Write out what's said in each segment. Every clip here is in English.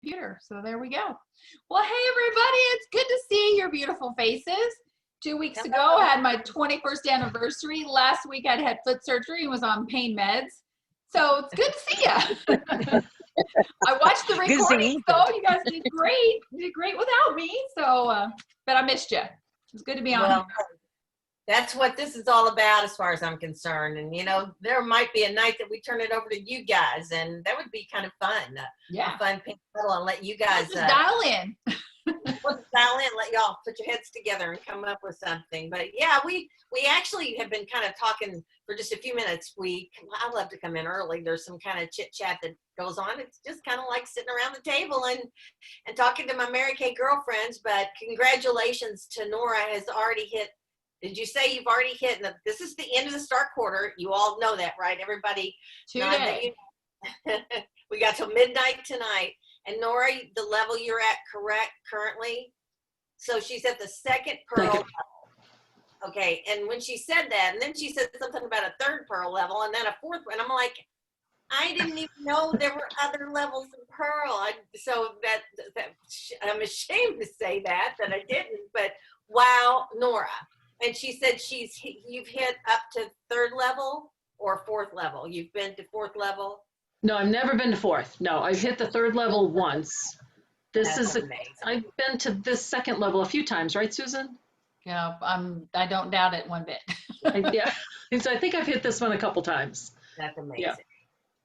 computer. So there we go. Well, hey everybody, it's good to see your beautiful faces. 2 weeks ago, I had my 21st anniversary. Last week, I'd had foot surgery and was on pain meds. So it's good to see you. I watched the recording, so you guys did great. You did great without me. So, but I missed you. It's good to be on. That's what this is all about as far as I'm concerned. And, you know, there might be a night that we turn it over to you guys, and that would be kind of fun. Yeah. A fun pink pedal and let you guys just dial in. Dial in, let y'all put your heads together and come up with something. But yeah, we actually have been kind of talking for just a few minutes. I love to come in early. There's some kind of chit chat that goes on. It's just kind of like sitting around the table and talking to my Mary Kay girlfriends. But congratulations to Nora, has already hit. Did you say you've already hit? This is the end of the start quarter. You all know that, right? Everybody. Today. We got till midnight tonight. And Nora, the level you're at currently? So she's at the second pearl level. Okay, and when she said that, and then she said something about a third pearl level, and then a fourth, and I'm like, I didn't even know there were other levels of pearl. So that I'm ashamed to say that I didn't, but wow, Nora. And she said you've hit up to third level or fourth level. You've been to fourth level? No, I've never been to fourth. No, I've hit the third level once. That's amazing. I've been to this second level a few times, right, Susan? Yeah, I don't doubt it one bit. Yeah, and so I think I've hit this one a couple times. That's amazing. Yeah.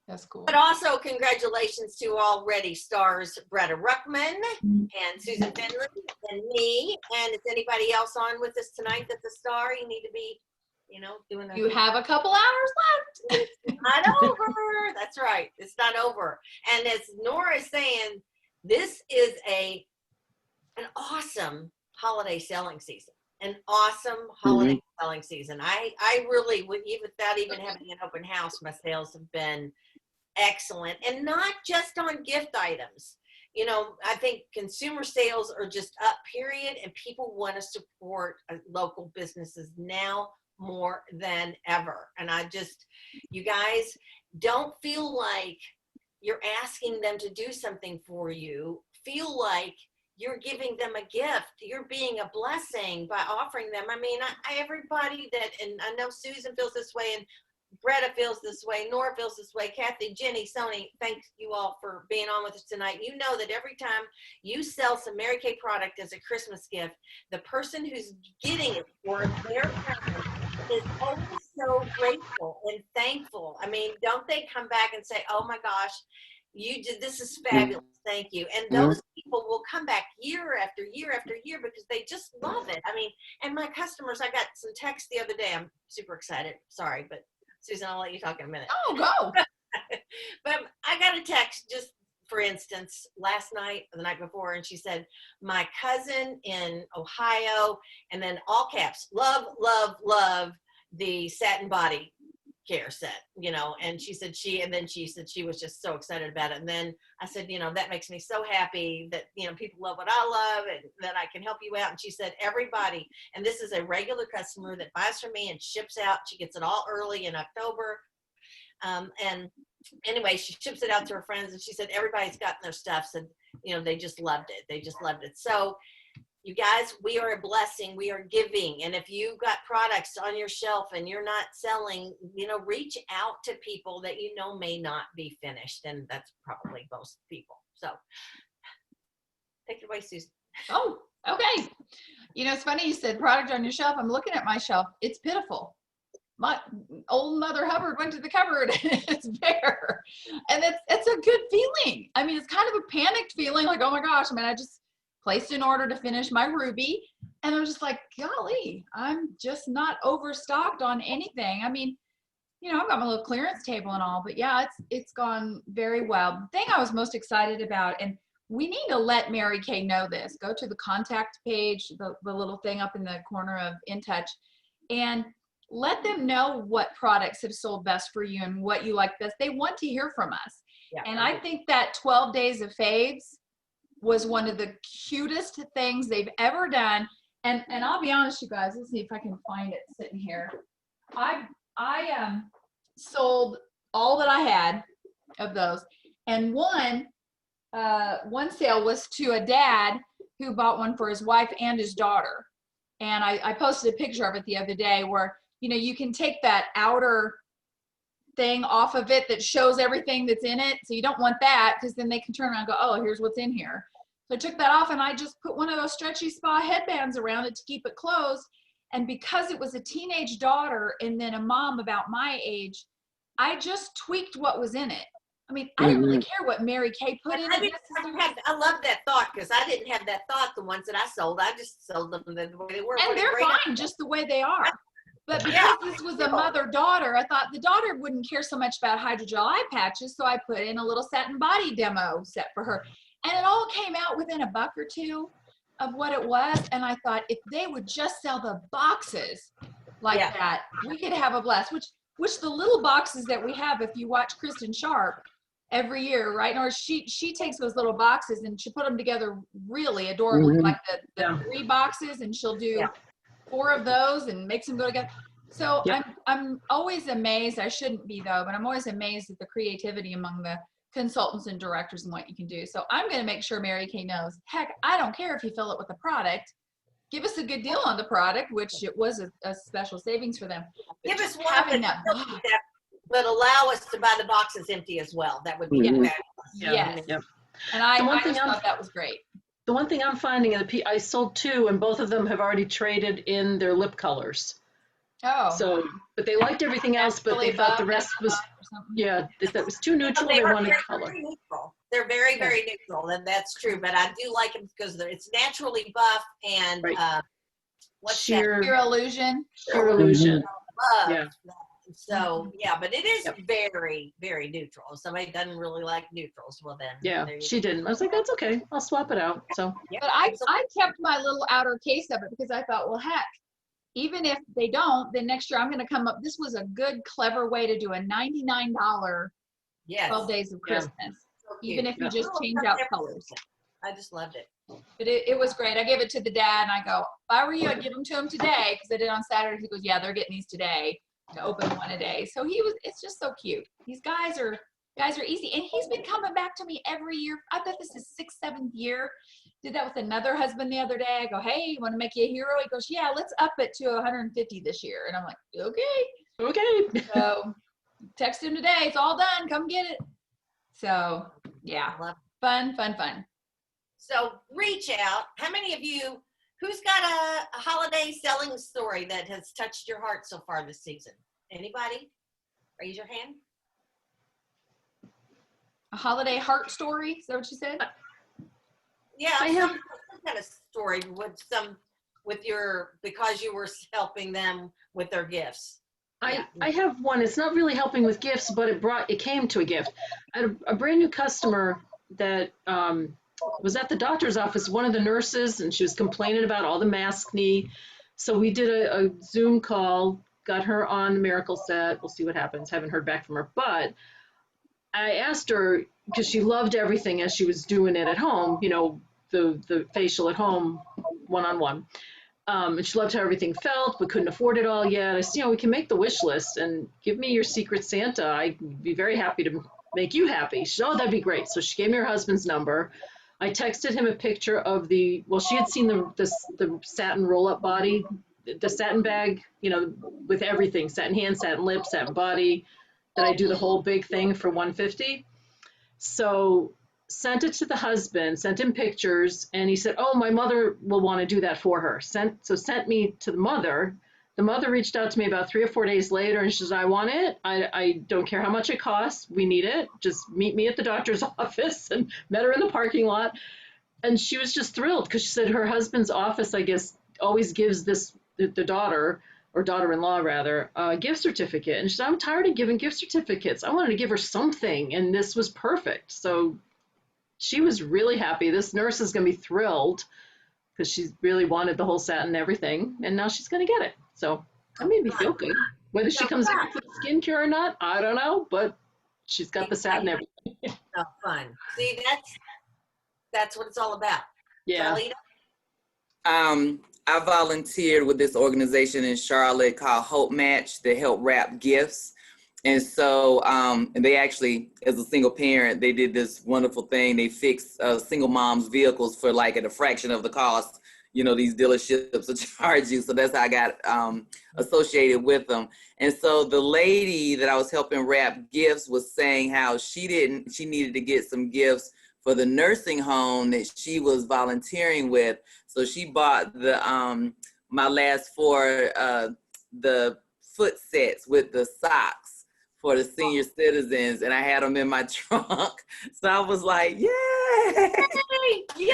That's cool. But also congratulations to already stars Bretta Ruckman and Susan Finley and me. And is anybody else on with us tonight that's a star? You need to be, doing that. You have a couple hours left. It's not over. That's right. It's not over. And as Nora is saying, this is an awesome holiday selling season. An awesome holiday selling season. I really would, even without even having an open house, my sales have been excellent, and not just on gift items. I think consumer sales are just up, period, and people want to support local businesses now more than ever. And you guys don't feel like you're asking them to do something for you. Feel like you're giving them a gift. You're being a blessing by offering them. I mean, everybody and I know Susan feels this way, and Bretta feels this way, Nora feels this way, Kathy, Jenny, Sony, thanks you all for being on with us tonight. You know that every time you sell some Mary Kay product as a Christmas gift, the person who's getting it for their parents is always so grateful and thankful. I mean, don't they come back and say, oh my gosh, this is fabulous, thank you. And those people will come back year after year after year because they just love it. I mean, and my customers, I got some text the other day. I'm super excited. Sorry, but Susan, I'll let you talk in a minute. Oh, go. But I got a text, just for instance, last night or the night before, and she said, my cousin in Ohio, and then all caps, love, love, love the satin body care set, and she said she was just so excited about it. And then I said, that makes me so happy that, people love what I love and that I can help you out. And she said, everybody, and this is a regular customer that buys from me and ships out. She gets it all early in October. And anyway, she ships it out to her friends, and she said, everybody's gotten their stuff. And, they just loved it. They just loved it. So you guys, we are a blessing. We are giving. And if you've got products on your shelf and you're not selling, reach out to people that may not be finished. And that's probably most people. So take it away, Susan. Oh, okay. It's funny you said product on your shelf. I'm looking at my shelf. It's pitiful. My old Mother Hubbard went to the cupboard and it's bare. And it's a good feeling. I mean, it's kind of a panicked feeling, like, oh my gosh, I just placed an order to finish my ruby, and I'm just like, golly, I'm just not overstocked on anything. I mean, I've got my little clearance table and all, but yeah, it's gone very well. The thing I was most excited about, and we need to let Mary Kay know this, go to the contact page, the little thing up in the corner of In Touch, and let them know what products have sold best for you and what you like best. They want to hear from us. Yeah, and I think that 12 Days of Faves was one of the cutest things they've ever done. And I'll be honest, you guys, let's see if I can find it sitting here. I sold all that I had of those. And one one sale was to a dad who bought one for his wife and his daughter. And I posted a picture of it the other day where, you know, you can take that outer thing off of it that shows everything that's in it. So you don't want that, because then they can turn around and go, oh, here's what's in here. So I took that off and I just put one of those stretchy spa headbands around it to keep it closed. And because it was a teenage daughter and then a mom about my age, I just tweaked what was in it. I mean, I didn't really care what Mary Kay put in it. I love that thought, because I didn't have that thought. The ones that I sold, I just sold them the way they were. And they're fine just the way they are. But because this was a mother-daughter, I thought the daughter wouldn't care so much about hydrogel eye patches, so I put in a little satin body demo set for her. And it all came out within a buck or two of what it was. And I thought if they would just sell the boxes like that, we could have a blast. Which the little boxes that we have, if you watch Kristen Sharp every year, right? Or she takes those little boxes and she put them together really adorably, like the 3 boxes, and she'll do 4 of those and makes them go together. So I'm always amazed. I shouldn't be though, but I'm always amazed at the creativity among the consultants and directors and what you can do. So I'm going to make sure Mary Kay knows, heck, I don't care if you fill it with a product. Give us a good deal on the product, which it was a special savings for them. Give us one having that that would allow us to buy the boxes empty as well. That would be fabulous. Yes. Yep. And I just thought that was great. The one thing I'm finding, I sold 2 and both of them have already traded in their lip colors. Oh. So, but they liked everything else, but they thought the rest was, that was too neutral. They wanted color. Very neutral. They're very, very neutral, and that's true. But I do like them because it's naturally buff and what's sheer illusion. Sheer illusion. Love Yeah. that. So but it is very, very neutral. If somebody doesn't really like neutrals, well then. She didn't. I was like, that's okay. I'll swap it out. So. But I kept my little outer case of it because I thought, well, heck, even if they don't, then next year I'm going to come up. This was a good, clever way to do a $99 12 Days of Christmas. So even if you just change out colors. I just loved it. But it was great. I gave it to the dad and I go, if I were you, I'd give them to him today, because I did on Saturday. He goes, yeah, they're getting these today to open one a day. So it's just so cute. These guys are easy. And he's been coming back to me every year. I bet this is 6th, 7th year. Did that with another husband the other day. I go, hey, you want to make you a hero? He goes, yeah, let's up it to 150 this year. And I'm like, okay. So text him today. It's all done. Come get it. So yeah, fun. So reach out. How many of you, who's got a holiday selling story that has touched your heart so far this season? Anybody? Raise your hand. A holiday heart story? Is that what you said? Yeah, I have some kind of story because you were helping them with their gifts. I have one. It's not really helping with gifts, but it came to a gift. I had a brand new customer that was at the doctor's office, one of the nurses, and she was complaining about all the maskne. So we did a Zoom call, got her on the Miracle set. We'll see what happens. Haven't heard back from her, but I asked her, because she loved everything as she was doing it at home, the facial at home, one-on-one. And she loved how everything felt, but couldn't afford it all yet. I said, we can make the wish list and give me your secret Santa. I'd be very happy to make you happy. She said, oh, that'd be great. So she gave me her husband's number. I texted him a picture of she had seen the satin roll-up body, the satin bag, with everything, satin hands, satin lips, satin body, that I do the whole big thing for $150. So sent it to the husband, sent him pictures, and he said, oh, my mother will want to do that for her. Sent me to the mother. The mother reached out to me about 3 or 4 days later, and she says, I want it. I don't care how much it costs. We need it. Just meet me at the doctor's office, and met her in the parking lot. And she was just thrilled, because she said her husband's office, I guess, always gives the daughter, or daughter-in-law rather, a gift certificate. And she said, I'm tired of giving gift certificates. I wanted to give her something, and this was perfect. So she was really happy. This nurse is going to be thrilled, because she really wanted the whole set and everything, and now she's going to get it. So that made me feel good. Whether she comes back for skincare or not, I don't know, but she's got the set and everything. Oh, fun. See, that's what it's all about. Yeah. Charlene? I volunteered with this organization in Charlotte called Hope Match to help wrap gifts. And so, and they actually, as a single parent, they did this wonderful thing. They fixed single moms' vehicles for like at a fraction of the cost. You know, these dealerships will charge you. So that's how I got associated with them. And so the lady that I was helping wrap gifts was saying how she needed to get some gifts for the nursing home that she was volunteering with. So she bought the my last 4 the foot sets with the socks for the senior citizens, and I had them in my trunk. So I was like, yay! Yay!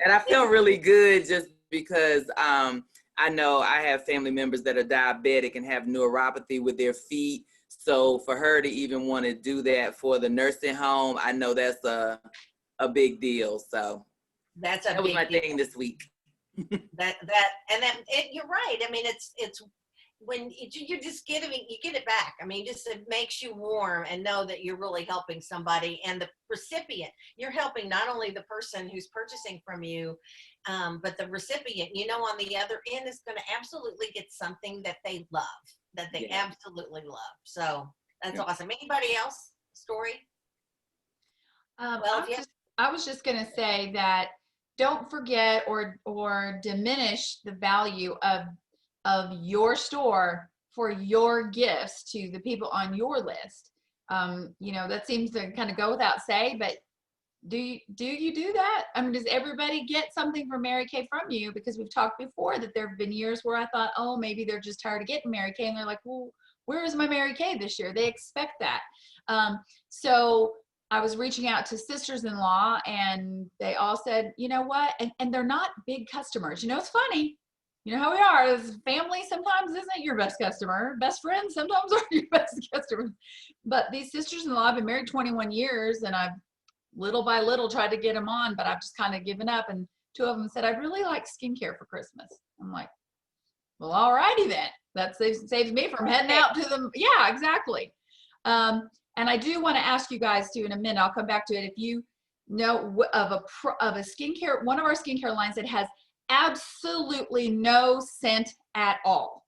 And I felt really good just because I know I have family members that are diabetic and have neuropathy with their feet. So for her to even want to do that for the nursing home, I know that's a big deal. So That's that was my thing this week. You're right. I mean, it's when you're just giving, you get it back. I mean, just it makes you warm and know that you're really helping somebody, and the recipient, you're helping not only the person who's purchasing from you, but the recipient, you know, on the other end is going to absolutely get something that they love, that they absolutely love. So that's awesome. Anybody else? Story? I was just going to say that don't forget or diminish the value of your store for your gifts to the people on your list. You know, that seems to kind of go without say, but do you do that? I mean, does everybody get something from Mary Kay from you? Because we've talked before that there have been years where I thought, oh, maybe they're just tired of getting Mary Kay, and they're like, well, where is my Mary Kay this year? They expect that. So I was reaching out to sisters-in-law, and they all said, you know what? And they're not big customers. You know, it's funny. You know how we are as family, sometimes isn't your best customer. Best friends sometimes aren't your best customers. But these sisters-in-law have been married 21 years, and I've little by little tried to get them on, but I've just kind of given up. And 2 of them said, I'd really like skincare for Christmas. I'm like, well, all righty then. That saves me from heading out to them. Yeah, exactly. And I do want to ask you guys too in a minute, I'll come back to it. If you know of a skincare, one of our skincare lines that has absolutely no scent at all.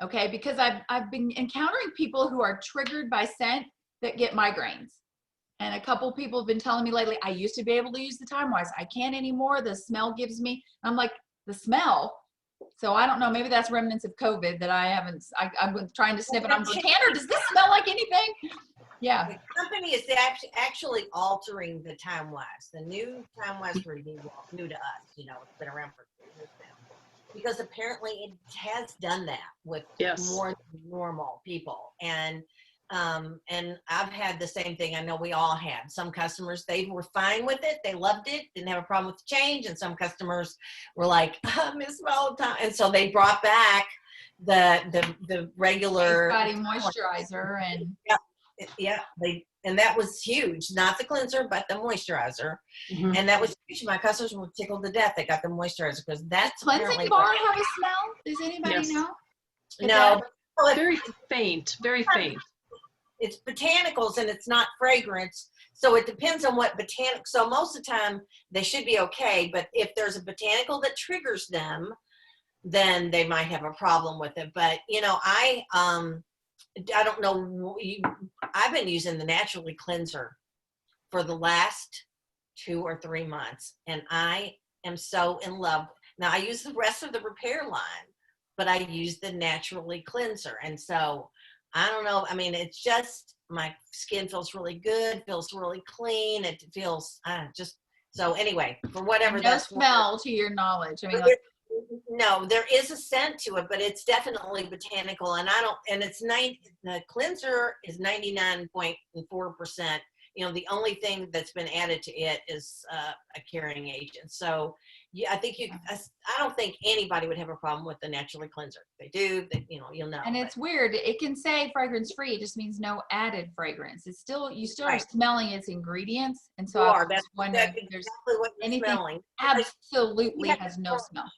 Okay, because I've been encountering people who are triggered by scent that get migraines. And a couple people have been telling me lately, I used to be able to use the Time Wise. I can't anymore. The smell gives me, I'm like, the smell? So I don't know, maybe that's remnants of COVID that I haven't, I'm trying to sniff it. I'm going, Tanner, does this smell like anything? Yeah. The company is actually altering the Time Wise. The new Time Wise for new to us, you know, it's been around for 3 years now. Because apparently it has done that with more normal people. And I've had the same thing. I know we all had. Some customers, they were fine with it. They loved it, didn't have a problem with the change. And some customers were like, I miss my old time. And so they brought back the regular body moisturizer and and that was huge. Not the cleanser, but the moisturizer. Mm-hmm. And that was huge. My customers were tickled to death. They got the moisturizer because that's cleansing bar have a smell. Does anybody know? No, very faint, very faint. It's botanicals and it's not fragrance. So it depends on what botanic. So most of the time they should be okay. But if there's a botanical that triggers them, then they might have a problem with it. But, you know, I don't know. I've been using the Naturally Cleanser for the last 2 or 3 months. And I am so in love. Now I use the rest of the repair line, but I use the Naturally Cleanser. And so I don't know. I mean, it's just my skin feels really good, feels really clean. It feels just so. Anyway, for whatever no that's smell to your knowledge. I mean, no, there is a scent to it, but it's definitely botanical. And it's the cleanser is 99.4%. You know, the only thing that's been added to it is a carrying agent. So yeah, I don't think anybody would have a problem with the Naturally Cleanser. If they do, you'll know. And it's weird. It can say fragrance free. It just means no added fragrance. It's still, you still are smelling its ingredients. And so I was wondering if there's anything smelling. Absolutely has no smell.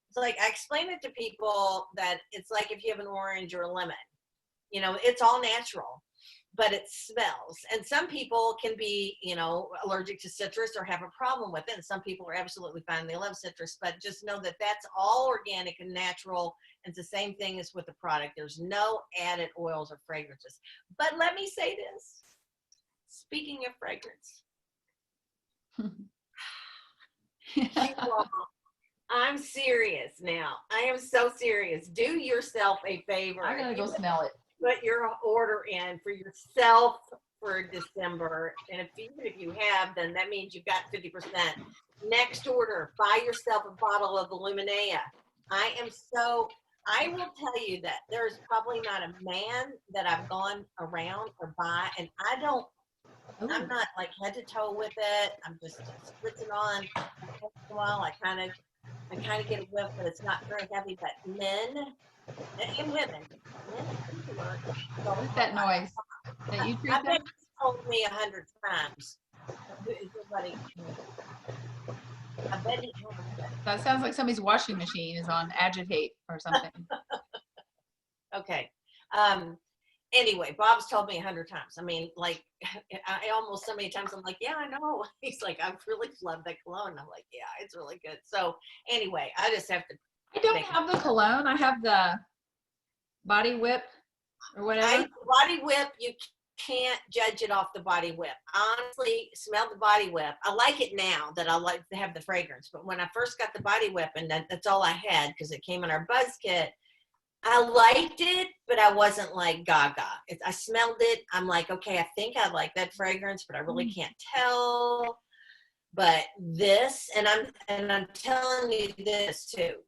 It's like, I explain it to people that it's like if you have an orange or a lemon, you know, it's all natural. but it smells. And some people can be, you know, allergic to citrus or have a problem with it. And some people are absolutely fine. They love citrus, but just know that that's all organic and natural. And it's the same thing as with the product. There's no added oils or fragrances. But let me say this. Speaking of fragrance, you all, I'm serious now. I am so serious. Do yourself a favor. I gotta go smell it. Put your order in for yourself for December. And even if you have, then that means you've got 50%. Next order, buy yourself a bottle of Illuminea. I will tell you that there's probably not a man that I've gone around or by, and I'm not like head to toe with it. I'm just spritzing on once in a while. I kind of get a whiff, but it's not very heavy. But men and women, What's that noise? That you treat I bet them? he's told me 100 times. I bet he has. That sounds like somebody's washing machine is on agitate or something. Okay. Anyway, Bob's told me 100 times. I mean, like, I almost so many times I'm like, yeah, I know. He's like, I really love that cologne. And I'm like, yeah, it's really good. So anyway, I just have to. I don't have the cologne. I have the body whip or whatever. Body whip, you can't judge it off the body whip. Honestly, smell the body whip. I like it now that I like to have the fragrance. But when I first got the body whip, and that's all I had because it came in our buzz kit, I liked it, but I wasn't like gaga. I smelled it. I'm like, okay, I think I like that fragrance, but I really can't tell. But this, and I'm telling you this too,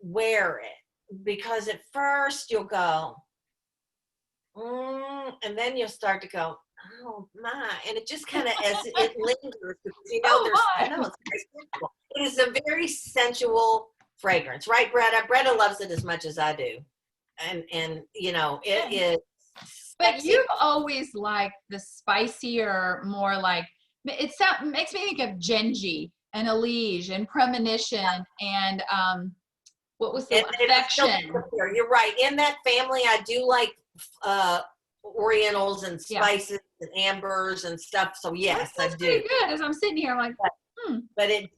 wear it, because at first you'll go, and then you'll start to go, oh my, and it just kind of as it lingers, because you know I know it's very sensual. It is a very sensual fragrance, right, Bretta? Bretta loves it as much as I do, and you know it is. But sexy. you've always liked the spicier, more like makes me think of Genji and Elige and Premonition and what was the And it's still Affection? clear. You're right. In that family, I do like orientals and spices and ambers and stuff. So yes, I That's do. pretty good. As I'm sitting here, I'm like, But it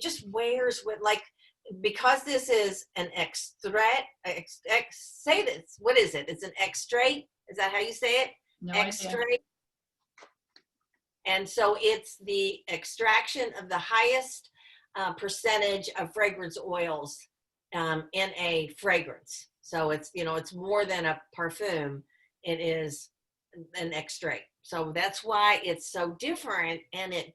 just wears with, like, because this is an extract. Say this. What is it? It's an extrait. Is that how you say it? no idea. Extrait. And so it's the extraction of the highest percentage of fragrance oils in a fragrance. So it's, you know, it's more than a parfum. It is an extrait. So that's why it's so different, and it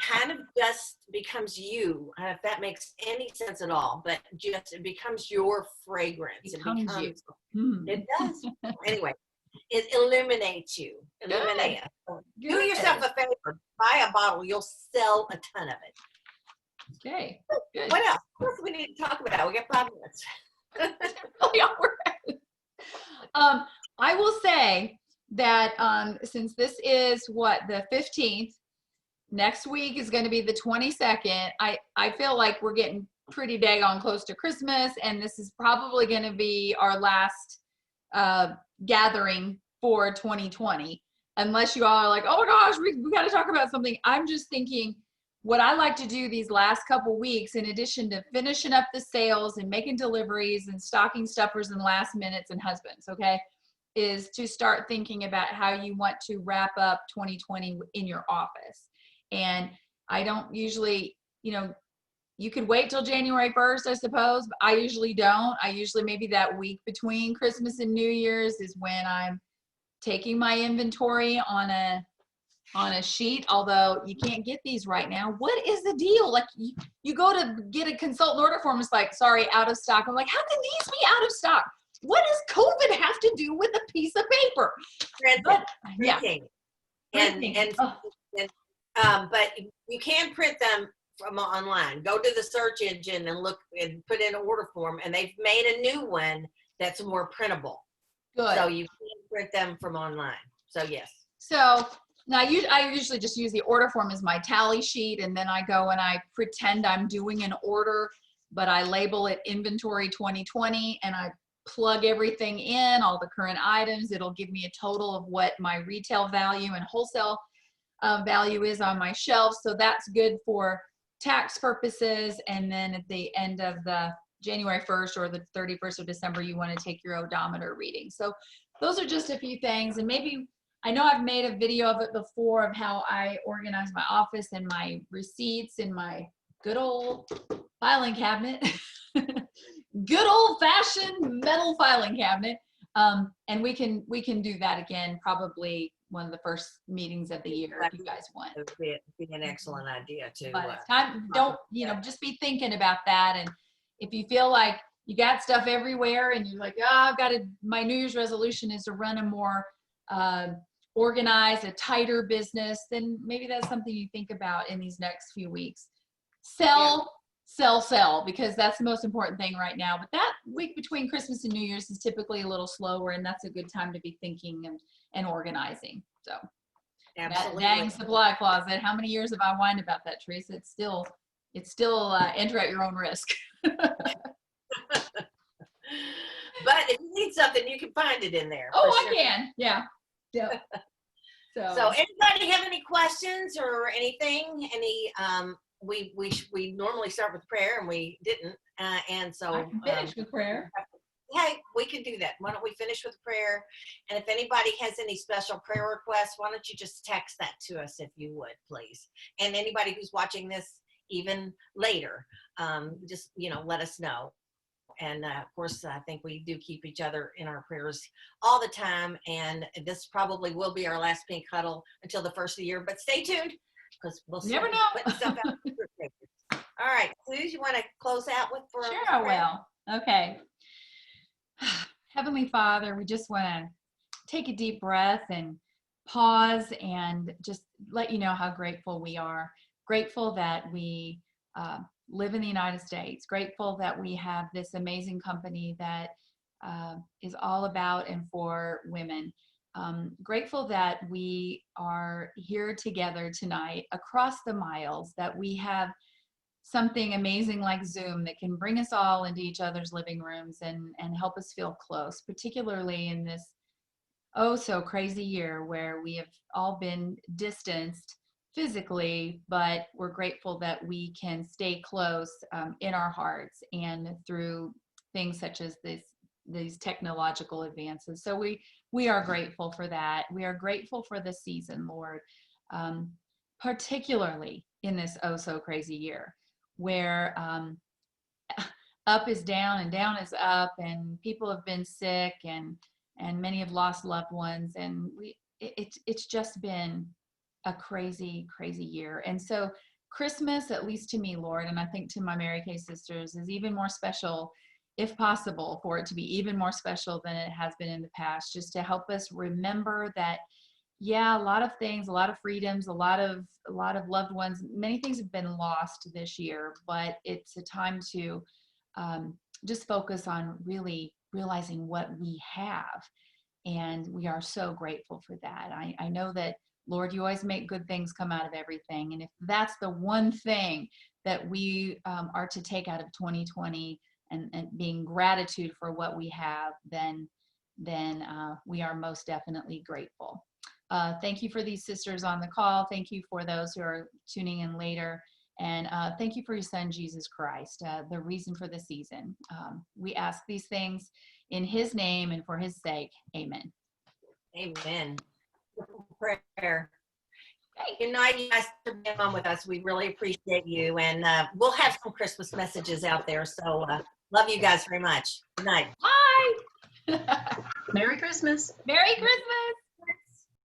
kind of just becomes you, if that makes any sense at all. But just it becomes your fragrance. Becomes you. It does. Anyway, it illuminates you. Illuminate. Do yourself a favor. Buy a bottle. You'll sell a ton of it. Okay. Good. What else? What else do we need to talk about? We got 5 minutes. I will say that since this is the 15th, next week is going to be the 22nd. I feel like we're getting pretty daggone close to Christmas, and this is probably going to be our last gathering for 2020, unless you all are like, oh my gosh, we got to talk about something. I'm just thinking, what I like to do these last couple weeks, in addition to finishing up the sales and making deliveries and stocking stuffers and last minutes and husbands, okay, is to start thinking about how you want to wrap up 2020 in your office. And I don't usually, you could wait till January 1st, I suppose, but I usually don't. I usually, maybe that week between Christmas and New Year's is when I'm taking my inventory on a sheet, although you can't get these right now. What is the deal? Like you go to get a consultant order form, it's like, sorry, out of stock. I'm like, how can these be out of stock? What does COVID have to do with a piece of paper? Printing. But you can print them from online. Go to the search engine and look and put in an order form, and they've made a new one that's more printable. Good. So you can print them from online. So yes. So now I usually just use the order form as my tally sheet, and then I go and I pretend I'm doing an order, but I label it inventory 2020, and I plug everything in, all the current items. It'll give me a total of what my retail value and wholesale value is on my shelf. So that's good for tax purposes. And then at the end of the January 1st or the 31st of December, you want to take your odometer reading. So those are just a few things. And maybe, I know I've made a video of it before of how I organize my office and my receipts in my good old filing cabinet. Good old fashioned metal filing cabinet. And we can do that again, probably one of the first meetings of the year if you guys want. It would be an excellent idea to. But it's time, don't, just be thinking about that. And if you feel like you got stuff everywhere and you're like, my New Year's resolution is to run a more organized, a tighter business, then maybe that's something you think about in these next few weeks. Sell, because that's the most important thing right now. But that week between Christmas and New Year's is typically a little slower, and that's a good time to be thinking and organizing. So Absolutely. that dang supply closet. How many years have I whined about that, Teresa? It's still enter at your own risk. But if you need something, you can find it in there. Oh, I can. Yeah. So anybody have any questions or anything? We normally start with prayer, and we didn't. And so I can finish with prayer. Hey, we can do that. Why don't we finish with prayer? And if anybody has any special prayer requests, why don't you just text that to us if you would, please? And anybody who's watching this even later, just, let us know. And of course, I think we do keep each other in our prayers all the time. And this probably will be our last pink huddle until the first of the year, but stay tuned because we'll never know. Putting stuff out. All right, Suze, you want to close out with for Sure, I will. Okay. Heavenly Father, we just want to take a deep breath and pause and just let you know how grateful we are. Grateful that we live in the United States. Grateful that we have this amazing company that is all about and for women. Grateful that we are here together tonight across the miles, that we have something amazing like Zoom that can bring us all into each other's living rooms and help us feel close, particularly in this so crazy year where we have all been distanced physically, but we're grateful that we can stay close in our hearts and through things such as these technological advances. So we are grateful for that. We are grateful for the season, Lord, particularly in this so crazy year where up is down and down is up, and people have been sick and many have lost loved ones, and it's just been a crazy year. And so Christmas, at least to me, Lord, and I think to my Mary Kay sisters, is even more special, if possible, for it to be even more special than it has been in the past, just to help us remember that, a lot of things, a lot of freedoms, a lot of loved ones, many things have been lost this year, but it's a time to just focus on really realizing what we have. And we are so grateful for that. I know that, Lord, you always make good things come out of everything. And if that's the one thing that we are to take out of 2020 and being gratitude for what we have, then we are most definitely grateful. Thank you for these sisters on the call. Thank you for those who are tuning in later. And thank you for your son, Jesus Christ, the reason for the season. We ask these things in his name and for his sake. Amen. Amen. Prayer. Hey, good night, you guys, for being on with us. We really appreciate you. And we'll have some Christmas messages out there. So love you guys very much. Good night. Bye. Merry Christmas. Merry Christmas.